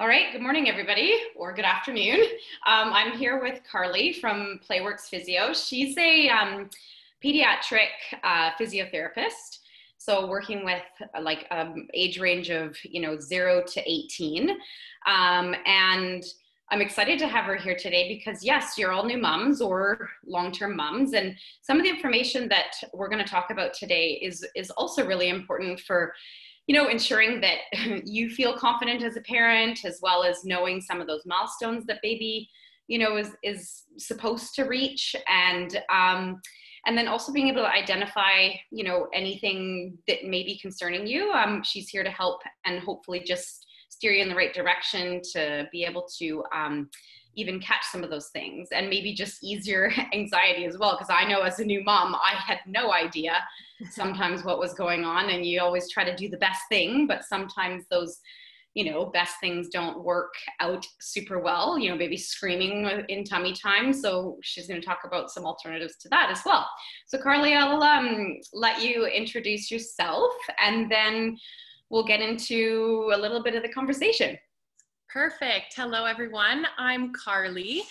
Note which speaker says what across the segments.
Speaker 1: All right, good morning, everybody, or good afternoon. I'm here with Karly from Playworks Physio. She's a pediatric physiotherapist, so working with age range of 0 to 18. And I'm excited to have her here today because yes, you're all new moms or long-term moms, and some of the information that we're going to talk about today is also really important for ensuring that you feel confident as a parent, as well as knowing some of those milestones that baby, is supposed to reach, and then also being able to identify, anything that may be concerning you. She's here to help and hopefully just steer you in the right direction to be able to even catch some of those things and maybe just ease your anxiety as well. Because I know as a new mom, I had no idea sometimes what was going on, and you always try to do the best thing, but sometimes those best things don't work out super well, baby screaming in tummy time. So she's going to talk about some alternatives to that as well. So Karly, I'll let you introduce yourself, and then we'll get into a little bit of the conversation.
Speaker 2: Perfect. Hello, everyone. I'm Karly.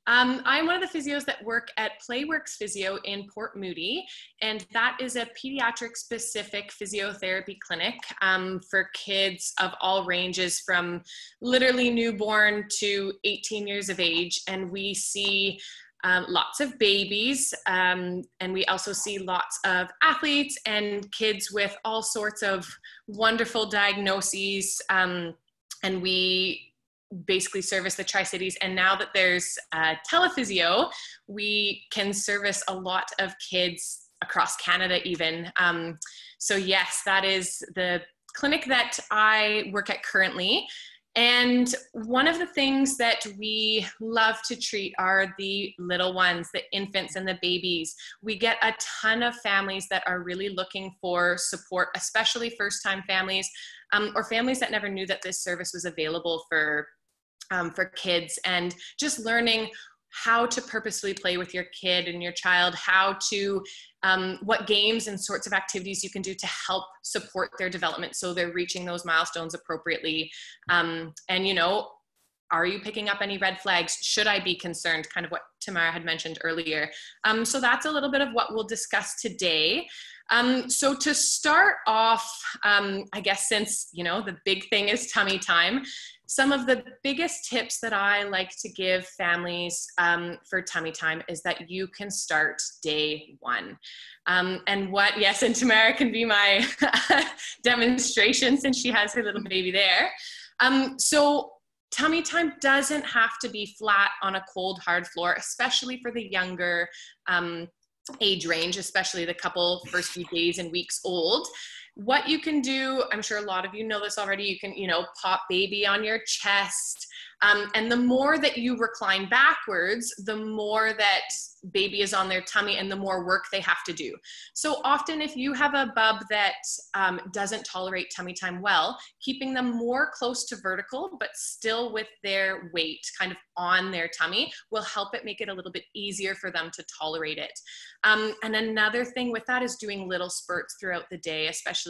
Speaker 2: I'm one of the physios that work at Playworks Physio in Port Moody, and that is a pediatric-specific physiotherapy clinic for kids of all ranges, from literally newborn to 18 years of age. And we see lots of babies, and we also see lots of athletes and kids with all sorts of wonderful diagnoses, and we basically service the Tri-Cities. And now that there's telephysio, we can service a lot of kids across Canada even. So yes, that is the clinic that I work at currently. And one of the things that we love to treat are the little ones, the infants and the babies. We get a ton of families that are really looking for support, especially first-time families, or families that never knew that this service was available for kids, and just learning how to purposefully play with your kid and your child, how to, what games and sorts of activities you can do to help support their development so they're reaching those milestones appropriately. And, are you picking up any red flags? Should I be concerned? Kind of what Tamarah had mentioned earlier. So that's a little bit of what we'll discuss today. So to start off, I guess since, the big thing is tummy time, some of the biggest tips that I like to give families for tummy time is that you can start day one. And Tamarah can be my demonstration since she has her little baby there. So tummy time doesn't have to be flat on a cold, hard floor, especially for the younger age range, especially the first few days and weeks old. What you can do, I'm sure a lot of you know this already, you can, pop baby on your chest. And the more that you recline backwards, the more that baby is on their tummy and the more work they have to do. So often if you have a bub that doesn't tolerate tummy time well, keeping them more close to vertical, but still with their weight kind of on their tummy will help it make it a little bit easier for them to tolerate it. And another thing with that is doing little spurts throughout the day, especially,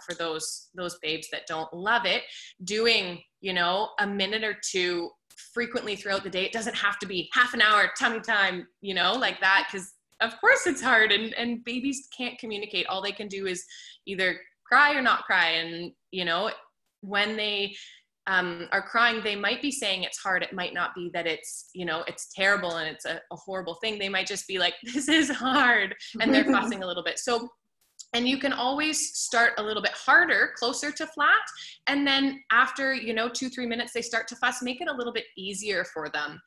Speaker 2: for those babes that don't love it, doing, a minute or two frequently throughout the day. It doesn't have to be half an hour tummy time, like that, because of course it's hard, and babies can't communicate. All they can do is either cry or not cry. And, when they are crying, they might be saying it's hard. It might not be that it's, it's terrible and it's a horrible thing. They might just be like, this is hard, and they're fussing a little bit. So, and you can always start a little bit harder, closer to flat. And then after, 2-3 minutes, they start to fuss, make it a little bit easier for them.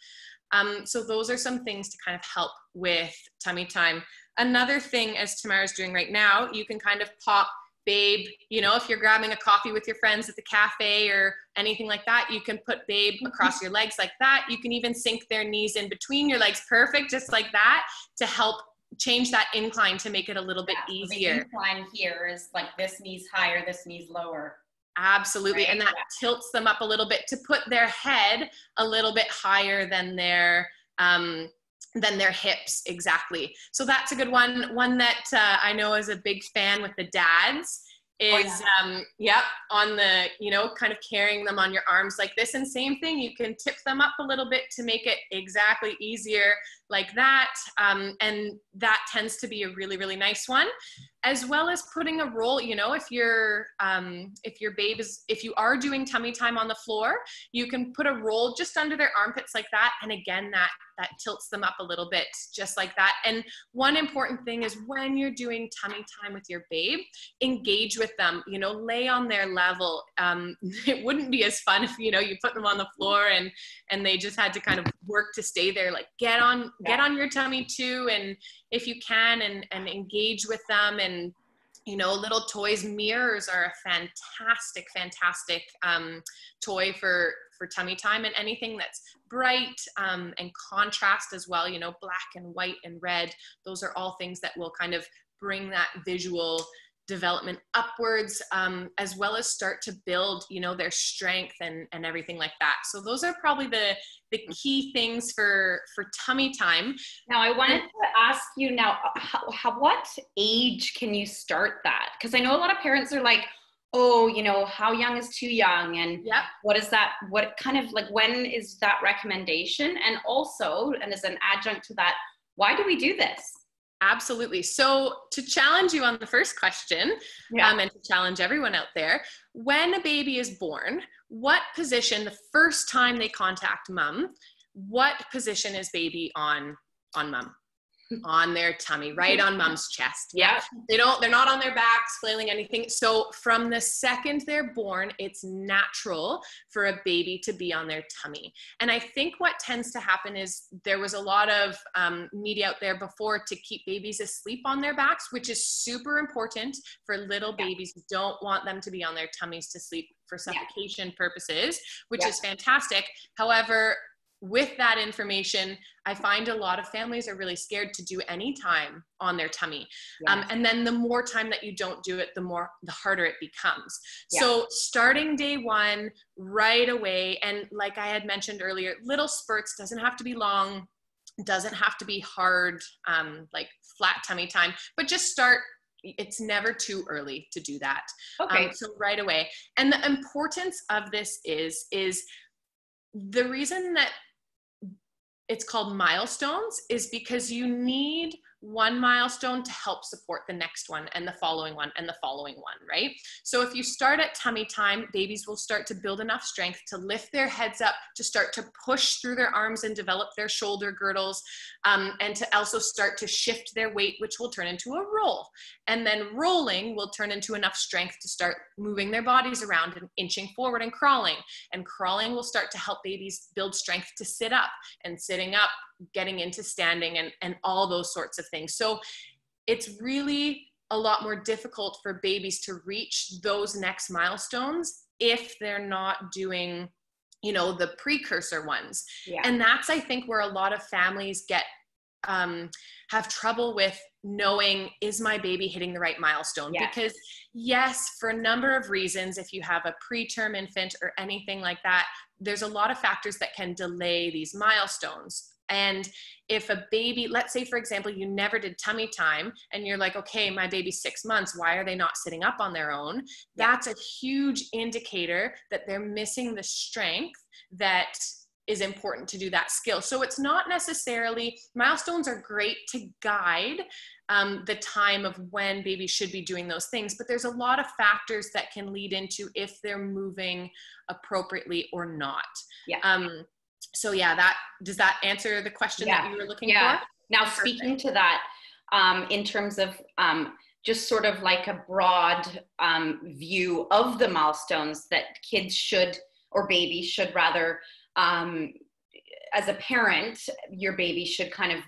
Speaker 2: So those are some things to kind of help with tummy time. Another thing, as Tamarah's doing right now, you can kind of pop babe, if you're grabbing a coffee with your friends at the cafe or anything like that, you can put babe across your legs like that. You can even sink their knees in between your legs, perfect, just like that, to help change that incline to make it a little bit easier.
Speaker 1: The incline here is like this knee's higher, this knee's lower.
Speaker 2: Absolutely. Right. And that tilts them up a little bit to put their head a little bit higher than their hips. Exactly. So that's a good one. One that I know is a big fan with the dads is, yep, on the, you know, kind of carrying them on your arms like this. And same thing, you can tip them up a little bit to make it exactly easier like that. And that tends to be a really, really nice one, as well as putting a roll, you know, if your babe is, if you are doing tummy time on the floor, you can put a roll just under their armpits like that. And again, that tilts them up a little bit just like that. And one important thing is when you're doing tummy time with your babe, engage with them, you know, lay on their level. It wouldn't be as fun if, you know, you put them on the floor and they just had to kind of work to stay there. Like get on your tummy too. And if you can, and engage with them. And, you know, little toys, mirrors are a fantastic toy for tummy time, and anything that's bright and contrast as well, you know, black and white and red. Those are all things that will kind of bring that visual development upwards, as well as start to build, you know, their strength and everything like that. So those are probably the key things for tummy time.
Speaker 1: Now I wanted to ask you now, what age can you start that? Because I know a lot of parents are like, oh, you know, how young is too young? And what is that? What kind of like, when is that recommendation? And also, and as an adjunct to that, why do we do this?
Speaker 2: Absolutely. So to challenge you on the first question, and to challenge everyone out there, when a baby is born, what position, the first time they contact mom, what position is baby on mom? On their tummy, right on mom's chest.
Speaker 1: Yeah.
Speaker 2: They're not on their backs flailing anything. So from the second they're born, it's natural for a baby to be on their tummy. And I think what tends to happen is there was a lot of media out there before to keep babies asleep on their backs, which is super important for little babies. You don't want them to be on their tummies to sleep for suffocation purposes, which is fantastic. However, with that information, I find a lot of families are really scared to do any time on their tummy. And then the more time that you don't do it, the harder it becomes. So starting day one right away, and like I had mentioned earlier, little spurts, doesn't have to be long, doesn't have to be hard, like flat tummy time, but just start. It's never too early to do that. So right away. And the importance of this is the reason that it's called milestones is because you need one milestone to help support the next one and the following one and the following one, right? So if you start at tummy time, babies will start to build enough strength to lift their heads up, to start to push through their arms and develop their shoulder girdles, and to also start to shift their weight, which will turn into a roll. And then rolling will turn into enough strength to start moving their bodies around and inching forward and crawling. And crawling will start to help babies build strength to sit up, and sitting up, getting into standing, and all those sorts of things. So it's really a lot more difficult for babies to reach those next milestones if they're not doing, you know, the precursor ones. And that's, I think, where a lot of families have trouble with knowing, is my baby hitting the right milestone? Because yes, for a number of reasons, if you have a preterm infant or anything like that, there's a lot of factors that can delay these milestones. And if a baby, let's say, for example, you never did tummy time and you're like, okay, my baby's 6 months, why are they not sitting up on their own? That's a huge indicator that they're missing the strength that is important to do that skill. So it's not necessarily, milestones are great to guide the time of when babies should be doing those things, but there's a lot of factors that can lead into if they're moving appropriately or not. So does that answer the question that you were looking for?
Speaker 1: Now, speaking to that, in terms of just sort of like a broad view of the milestones that kids should, or babies should rather, as a parent, your baby should kind of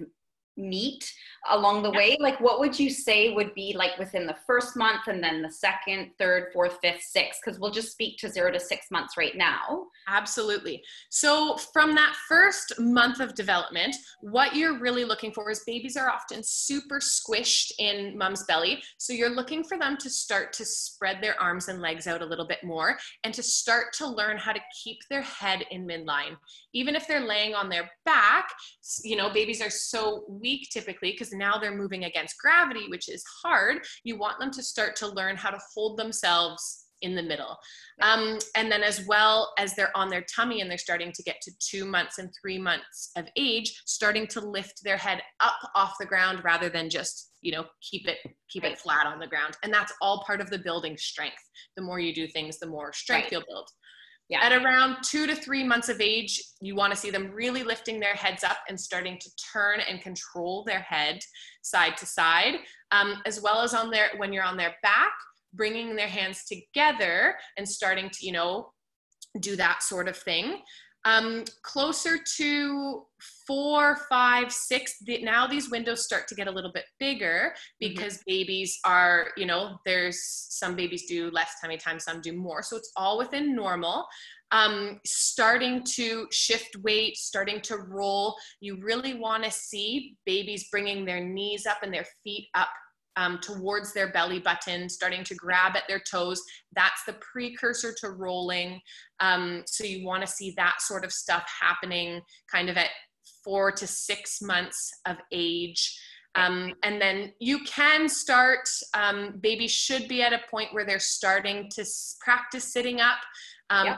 Speaker 1: meet along the way? Like, what would you say would be like within the first month, and then the second, third, fourth, fifth, sixth? Because we'll just speak to 0 to 6 months right now.
Speaker 2: Absolutely. So from that first month of development, what you're really looking for is babies are often super squished in mom's belly. So you're looking for them to start to spread their arms and legs out a little bit more, and to start to learn how to keep their head in midline. Even if they're laying on their back, you know, babies are so weak typically because now they're moving against gravity, which is hard, you want them to start to learn how to hold themselves in the middle. And then as well as they're on their tummy and they're starting to get to 2 months and 3 months of age, starting to lift their head up off the ground rather than just, you know, keep it flat on the ground. And that's all part of the building strength. The more you do things, the more strength you'll build. Yeah. At around 2 to 3 months of age, you want to see them really lifting their heads up and starting to turn and control their head side to side, as well as when you're on their back, bringing their hands together and starting to, you know, do that sort of thing. Closer to 4, 5, 6, now these windows start to get a little bit bigger because babies are, you know, there's some babies do less tummy time, some do more. So it's all within normal. Starting to shift weight, starting to roll. You really want to see babies bringing their knees up and their feet up towards their belly button, starting to grab at their toes. That's the precursor to rolling. So you want to see that sort of stuff happening kind of at 4 to 6 months of age. And then you can start, babies should be at a point where they're starting to practice sitting up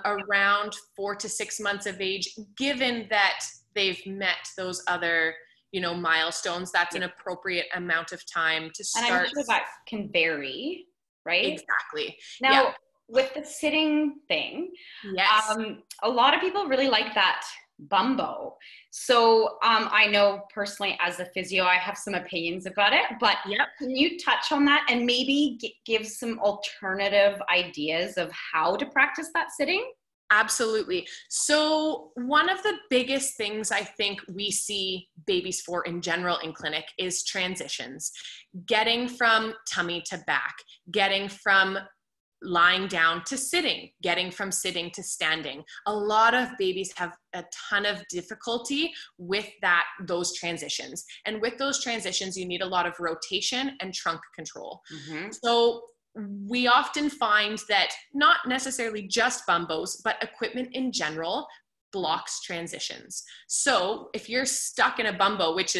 Speaker 2: around 4 to 6 months of age, given that they've met those other, you know, milestones. That's an appropriate amount of time to start.
Speaker 1: And I'm sure that can vary, right?
Speaker 2: Exactly.
Speaker 1: Now, with the sitting thing, a lot of people really like that bumbo. So I know personally as a physio, I have some opinions about it, but can you touch on that and maybe give some alternative ideas of how to practice that sitting?
Speaker 2: Absolutely. So one of the biggest things I think we see babies for in general in clinic is transitions, getting from tummy to back, getting from lying down to sitting, getting from sitting to standing. A lot of babies have a ton of difficulty with those transitions. And with those transitions, you need a lot of rotation and trunk control. So we often find that not necessarily just bumbos, but equipment in general blocks transitions. So if you're stuck in a bumbo, which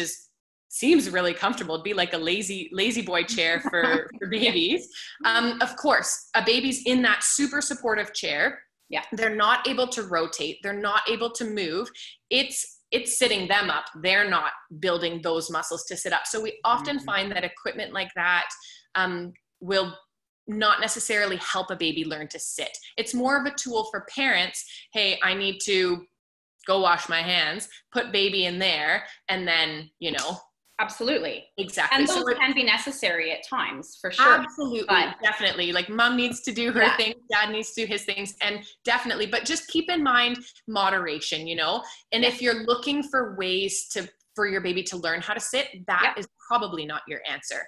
Speaker 2: seems really comfortable, it'd be like a lazy boy chair for babies. Of course, a baby's in that super supportive chair. They're not able to rotate. They're not able to move. It's sitting them up. They're not building those muscles to sit up. So we often find that equipment like that will not necessarily help a baby learn to sit. It's more of a tool for parents. Hey, I need to go wash my hands, put baby in there, and then, you know.
Speaker 1: Absolutely.
Speaker 2: Exactly.
Speaker 1: And those can be necessary at times, for sure.
Speaker 2: Absolutely. Definitely. Like mom needs to do her thing, dad needs to do his things, and definitely, but just keep in mind moderation, you know, and if you're looking for ways for your baby to learn how to sit, that is probably not your answer.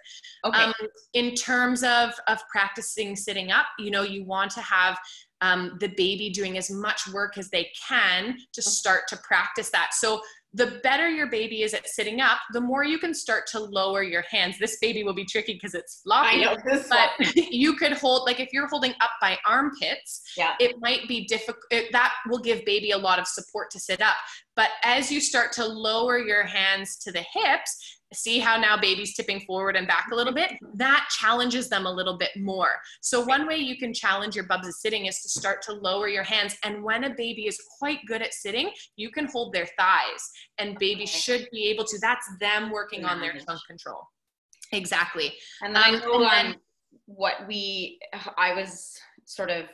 Speaker 2: In terms of practicing sitting up, you know, you want to have the baby doing as much work as they can to start to practice that. So the better your baby is at sitting up, the more you can start to lower your hands. This baby will be tricky because it's floppy, but you could hold, like if you're holding up by armpits, it might be difficult. That will give baby a lot of support to sit up. But as you start to lower your hands to the hips, see how now baby's tipping forward and back a little bit, that challenges them a little bit more. So one way you can challenge your bubs of sitting is to start to lower your hands. And when a baby is quite good at sitting, you can hold their thighs, and baby should be able to, that's them working on their trunk control. Exactly.
Speaker 1: And I know what I was sort of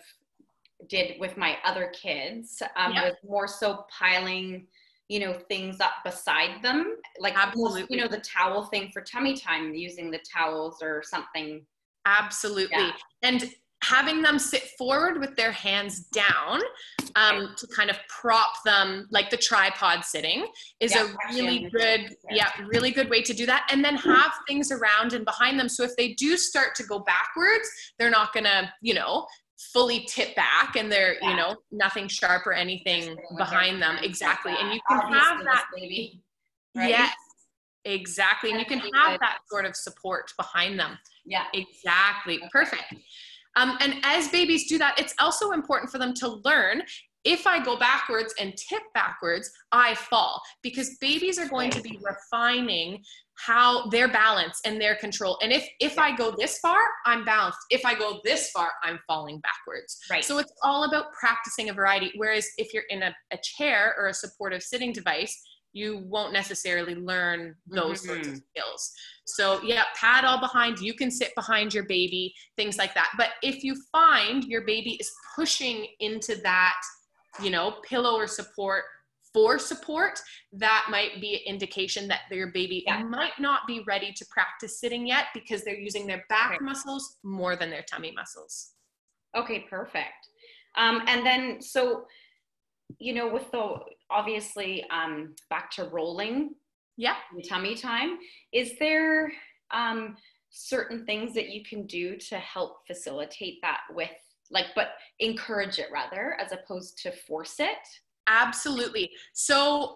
Speaker 1: did with my other kids was more so piling, you know, things up beside them, like almost, you know, the towel thing for tummy time, using the towels or something.
Speaker 2: Absolutely. And having them sit forward with their hands down to kind of prop them, like the tripod sitting is a really good, really good way to do that. And then have things around and behind them. So if they do start to go backwards, they're not gonna, you know, fully tip back, and they're, you know, nothing sharp or anything behind them. Exactly. And you can have that, baby, right? Yes, exactly. And you can have that sort of support behind them. Yeah, exactly. Perfect. And as babies do that, it's also important for them to learn If I go backwards and tip backwards, I fall, because babies are going to be refining how their balance and their control. And if I go this far, I'm balanced. If I go this far, I'm falling backwards.
Speaker 1: Right.
Speaker 2: So it's all about practicing a variety. Whereas if you're in a chair or a supportive sitting device, you won't necessarily learn those sorts of skills. So yeah, pad all behind, you can sit behind your baby, things like that. But if you find your baby is pushing into that, you know, pillow or support for support, that might be an indication that your baby might not be ready to practice sitting yet, because they're using their back muscles more than their tummy muscles.
Speaker 1: Okay, perfect. And then, so, you know, with the, obviously, back to rolling, tummy time, is there certain things that you can do to help facilitate that with, like, but encourage it rather, as opposed to force it?
Speaker 2: Absolutely. So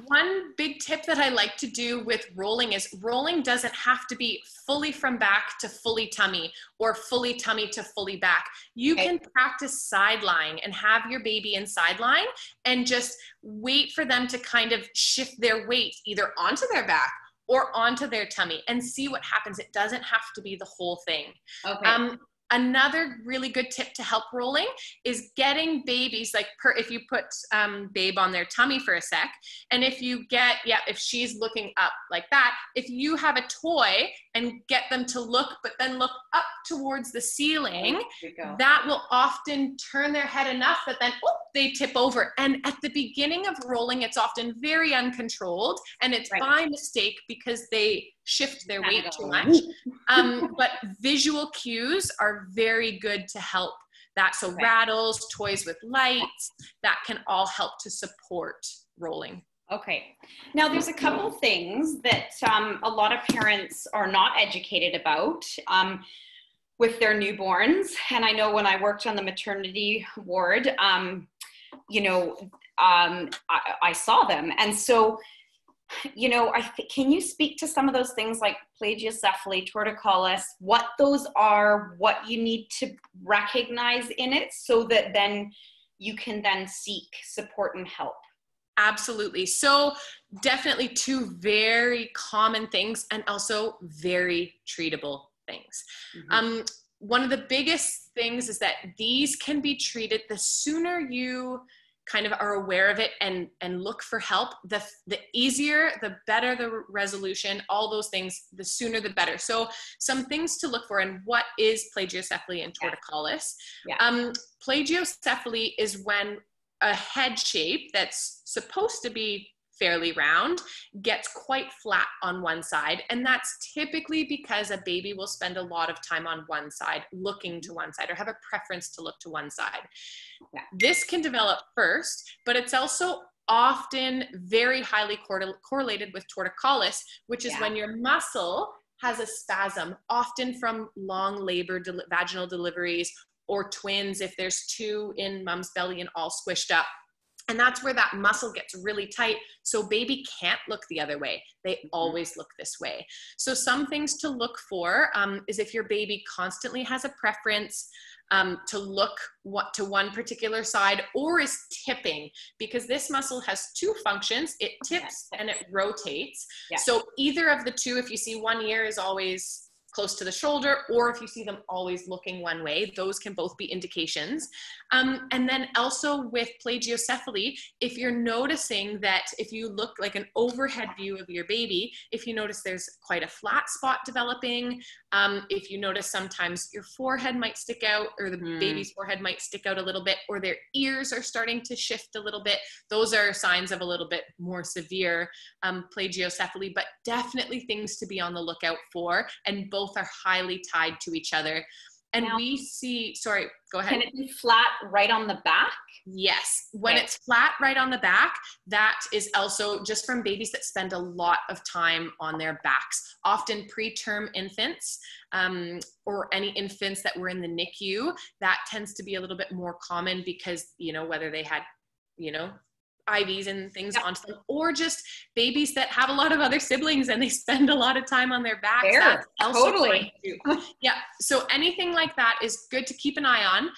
Speaker 2: one big tip that I like to do with rolling is rolling doesn't have to be fully from back to fully tummy, or fully tummy to fully back. You can practice side lying and have your baby in side lying and just wait for them to kind of shift their weight either onto their back or onto their tummy and see what happens. It doesn't have to be the whole thing. Another really good tip to help rolling is getting babies, like if you put babe on their tummy for a sec, and if you get, if she's looking up like that, if you have a toy and get them to look, but then look up towards the ceiling, that will often turn their head enough that then they tip over. And at the beginning of rolling, it's often very uncontrolled, and it's by mistake because they shift their weight too much. But visual cues are very good to help that. So rattles, toys with lights, that can all help to support rolling.
Speaker 1: Okay. Now there's a couple things that a lot of parents are not educated about with their newborns. And I know when I worked on the maternity ward, you know, I saw them. And so, you know, can you speak to some of those things like plagiocephaly, torticollis, what those are, what you need to recognize in it, so that then you can then seek support and help?
Speaker 2: Absolutely. So definitely two very common things, and also very treatable things. One of the biggest things is that these can be treated the sooner you kind of are aware of it and look for help, the easier, the better the resolution, all those things, the sooner the better. So some things to look for, and what is plagiocephaly and torticollis? Plagiocephaly is when a head shape that's supposed to be fairly round gets quite flat on one side. And that's typically because a baby will spend a lot of time on one side, looking to one side, or have a preference to look to one side. This can develop first, but it's also often very highly correlated with torticollis, which is when your muscle has a spasm, often from long labor, vaginal deliveries, or twins, if there's two in mom's belly and all squished up. And that's where that muscle gets really tight. So baby can't look the other way. They always look this way. So some things to look for is if your baby constantly has a preference to look to one particular side, or is tipping, because this muscle has two functions. It tips and it rotates. So either of the two, if you see one ear is always close to the shoulder, or if you see them always looking one way, those can both be indications. And then also with plagiocephaly, if you're noticing that, if you look like an overhead view of your baby, if you notice there's quite a flat spot developing, if you notice sometimes your forehead might stick out, or the baby's forehead might stick out a little bit, or their ears are starting to shift a little bit, those are signs of a little bit more severe plagiocephaly, but definitely things to be on the lookout for, and both are highly tied to each other. And now, we see, sorry, go ahead.
Speaker 1: Can it be flat right on the back?
Speaker 2: Yes. When it's flat right on the back, that is also just from babies that spend a lot of time on their backs, often preterm infants, or any infants that were in the NICU. That tends to be a little bit more common because, you know, whether they had, you know, IVs and things
Speaker 1: Yep.
Speaker 2: onto them, or just babies that have a lot of other siblings and they spend a lot of time on their backs.
Speaker 1: Fair.
Speaker 2: That's also
Speaker 1: Totally.
Speaker 2: fine too. Yeah. So anything like that is good to keep an eye on,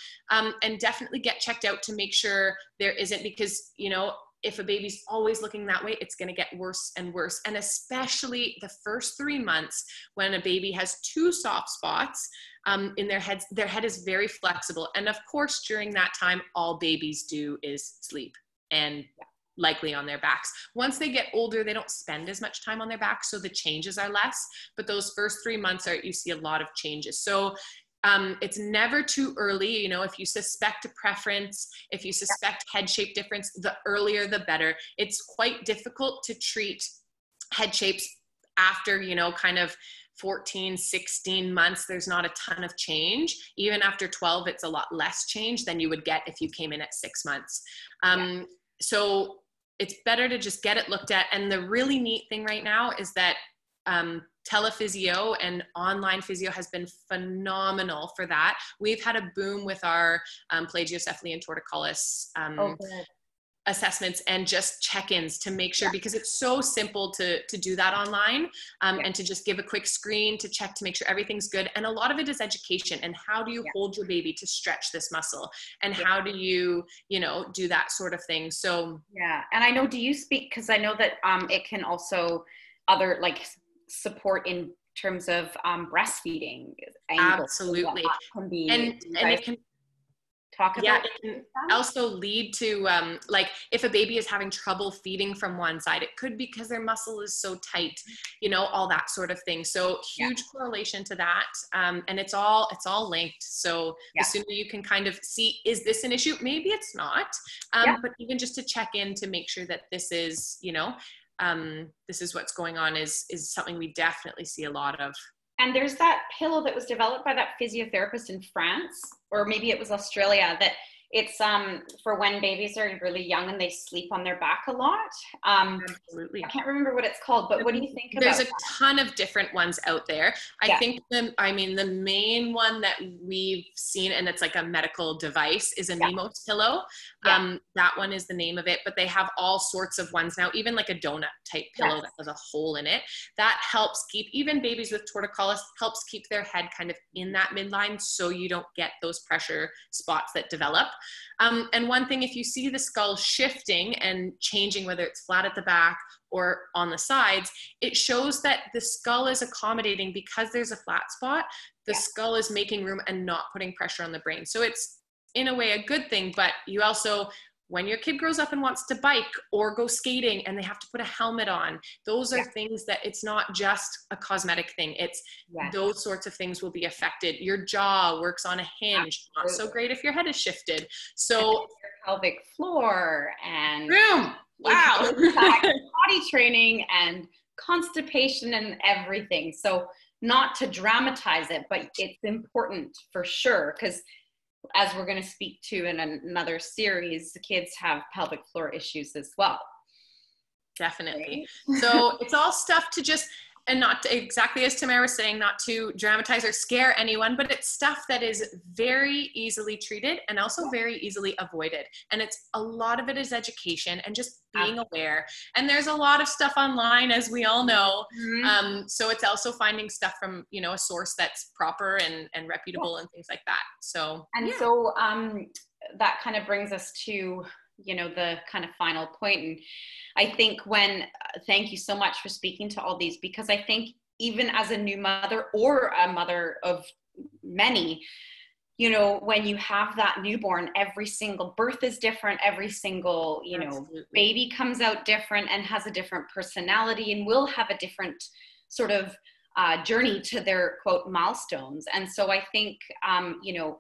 Speaker 2: and definitely get checked out to make sure there isn't, because, you know, if a baby's always looking that way, it's going to get worse and worse. And especially the first 3 months when a baby has 2 soft spots in their heads, their head is very flexible. And of course, during that time, all babies do is sleep, and likely on their backs. Once they get older, they don't spend as much time on their backs, so the changes are less. But those first 3 months you see a lot of changes. So it's never too early. You know, if you suspect a preference, if you suspect head shape difference, the earlier the better. It's quite difficult to treat head shapes after, you know, kind of 14, 16 months. There's not a ton of change. Even after 12, it's a lot less change than you would get if you came in at 6 months. So it's better to just get it looked at. And the really neat thing right now is that telephysio and online physio has been phenomenal for that. We've had a boom with our plagiocephaly and torticollis assessments and just check-ins to make sure, because it's so simple to do that online, and to just give a quick screen to check to make sure everything's good. And a lot of it is education, and how do you hold your baby to stretch this muscle, and how do you, you know, do that sort of thing. So
Speaker 1: and I know, do you speak, because I know that it can also other like support in terms of breastfeeding angles.
Speaker 2: Absolutely.
Speaker 1: Can be,
Speaker 2: and it can
Speaker 1: talk about
Speaker 2: it can also lead to like if a baby is having trouble feeding from one side, it could be because their muscle is so tight, you know, all that sort of thing. So huge correlation to that, and it's all linked. So the sooner you can kind of see, is this an issue? Maybe it's not, but even just to check in to make sure that this is, you know, this is what's going on is something we definitely see a lot of.
Speaker 1: And there's that pillow that was developed by that physiotherapist in France, or maybe it was Australia, that it's for when babies are really young and they sleep on their back a lot.
Speaker 2: Absolutely.
Speaker 1: I can't remember what it's called, but what do you think about
Speaker 2: There's a
Speaker 1: that?
Speaker 2: ton of different ones out there. I think the main one that we've seen, and it's like a medical device, is a Mimos pillow. That one is the name of it, but they have all sorts of ones now, even like a donut type pillow that has a hole in it. That helps keep, even babies with torticollis, helps keep their head kind of in that midline, so you don't get those pressure spots that develop. And one thing, if you see the skull shifting and changing, whether it's flat at the back or on the sides, it shows that the skull is accommodating, because there's a flat spot. The skull is making room and not putting pressure on the brain. So it's in a way a good thing, but you also, when your kid grows up and wants to bike or go skating and they have to put a helmet on, those are things that it's not just a cosmetic thing. It's those sorts of things will be affected. Your jaw works on a hinge. Not so great if your head is shifted. So
Speaker 1: your pelvic floor and
Speaker 2: boom. Wow.
Speaker 1: body training and constipation and everything. So not to dramatize it, but it's important for sure, because as we're going to speak to in another series, the kids have pelvic floor issues as well.
Speaker 2: Definitely. Right? So it's all stuff to just, and not to, exactly as Tamarah was saying, not to dramatize or scare anyone, but it's stuff that is very easily treated and also very easily avoided. And it's a lot of it is education and just being aware. And there's a lot of stuff online, as we all know. So it's also finding stuff from, you know, a source that's proper and reputable and things like that. So,
Speaker 1: so that kind of brings us to, you know, the kind of final point. And I think thank you so much for speaking to all these, because I think even as a new mother or a mother of many, you know, when you have that newborn, every single birth is different. Every single, you know, baby comes out different and has a different personality and will have a different sort of journey to their quote milestones. And so I think, you know,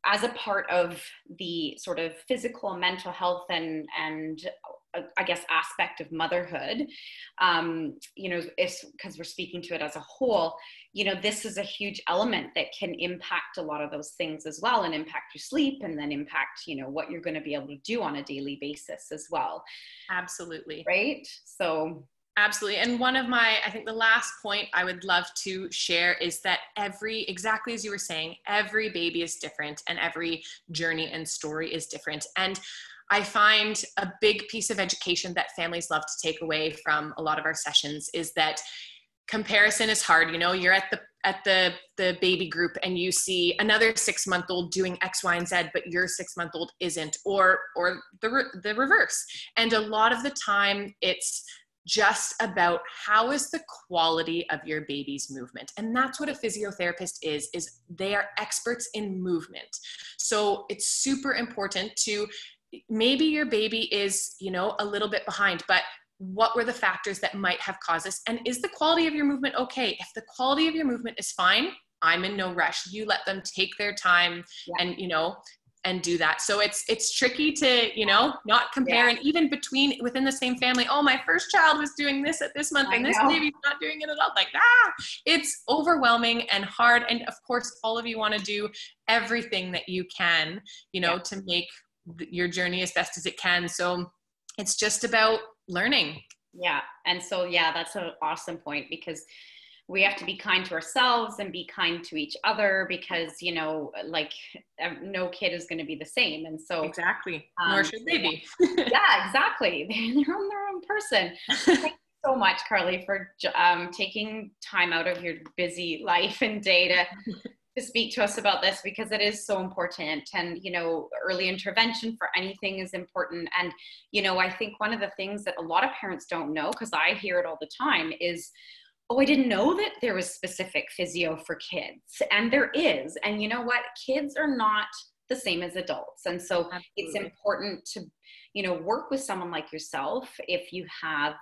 Speaker 1: as a part of the sort of physical and mental health and I guess aspect of motherhood, you know, it's because we're speaking to it as a whole, you know, this is a huge element that can impact a lot of those things as well, and impact your sleep, and then impact, you know, what you're going to be able to do on a daily basis as well.
Speaker 2: Absolutely.
Speaker 1: Right. So
Speaker 2: Absolutely. And one of my, I think the last point I would love to share is that exactly as you were saying, every baby is different and every journey and story is different. And I find a big piece of education that families love to take away from a lot of our sessions is that comparison is hard. You know, you're at the baby group and you see another 6-month-old doing X, Y, and Z, but your 6-month-old isn't, or the reverse. And a lot of the time it's just about how is the quality of your baby's movement. And that's what a physiotherapist is they are experts in movement. So it's super important to, maybe your baby is, you know, a little bit behind, but what were the factors that might have caused this? And is the quality of your movement okay? If the quality of your movement is fine, I'm in no rush. You let them take their time and, you know, and do that. So it's tricky to, you know, not compare. And even within the same family, oh, my first child was doing this at this month and this baby's not doing it at all. Like, it's overwhelming and hard. And of course, all of you want to do everything that you can, you know, to make your journey as best as it can. So it's just about learning.
Speaker 1: Yeah. And so, that's an awesome point, because we have to be kind to ourselves and be kind to each other, because, you know, like no kid is going to be the same. And so
Speaker 2: exactly. Nor should they be.
Speaker 1: Yeah, exactly. They're on their own person. Thank you so much, Karly, for taking time out of your busy life and day to speak to us about this, because it is so important. And, you know, early intervention for anything is important. And, you know, I think one of the things that a lot of parents don't know, because I hear it all the time, is, oh, I didn't know that there was specific physio for kids. And there is. And you know what? Kids are not the same as adults. And so it's important to, you know, work with someone like yourself if you have,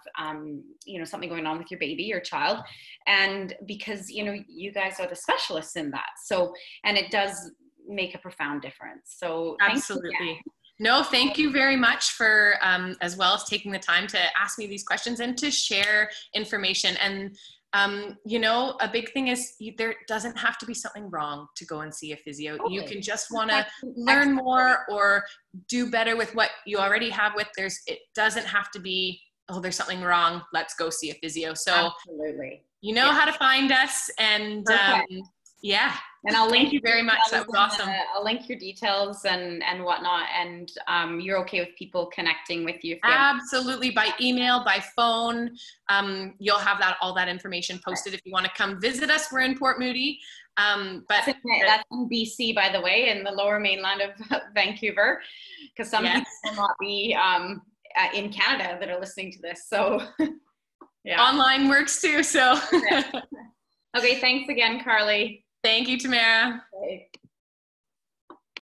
Speaker 1: you know, something going on with your baby or child. And because, you know, you guys are the specialists in that. So, and it does make a profound difference. So
Speaker 2: absolutely. No, thank you very much for, as well as taking the time to ask me these questions and to share information. And, you know, a big thing is there doesn't have to be something wrong to go and see a physio. Okay. You can just want to learn more or do better with what you already have with it doesn't have to be, oh, there's something wrong, let's go see a physio. So
Speaker 1: absolutely.
Speaker 2: You know how to find us, and
Speaker 1: and I'll link
Speaker 2: you very much. That was awesome.
Speaker 1: I'll link your details and whatnot. And you're okay with people connecting with you?
Speaker 2: Absolutely, by email, by phone. You'll have all that information posted if you want to come visit us. We're in Port Moody. But
Speaker 1: that's in BC, by the way, in the lower mainland of Vancouver, because some people will not be in Canada that are listening to this. So
Speaker 2: online works too. So
Speaker 1: okay, thanks again, Karly.
Speaker 2: Thank you, Tamarah.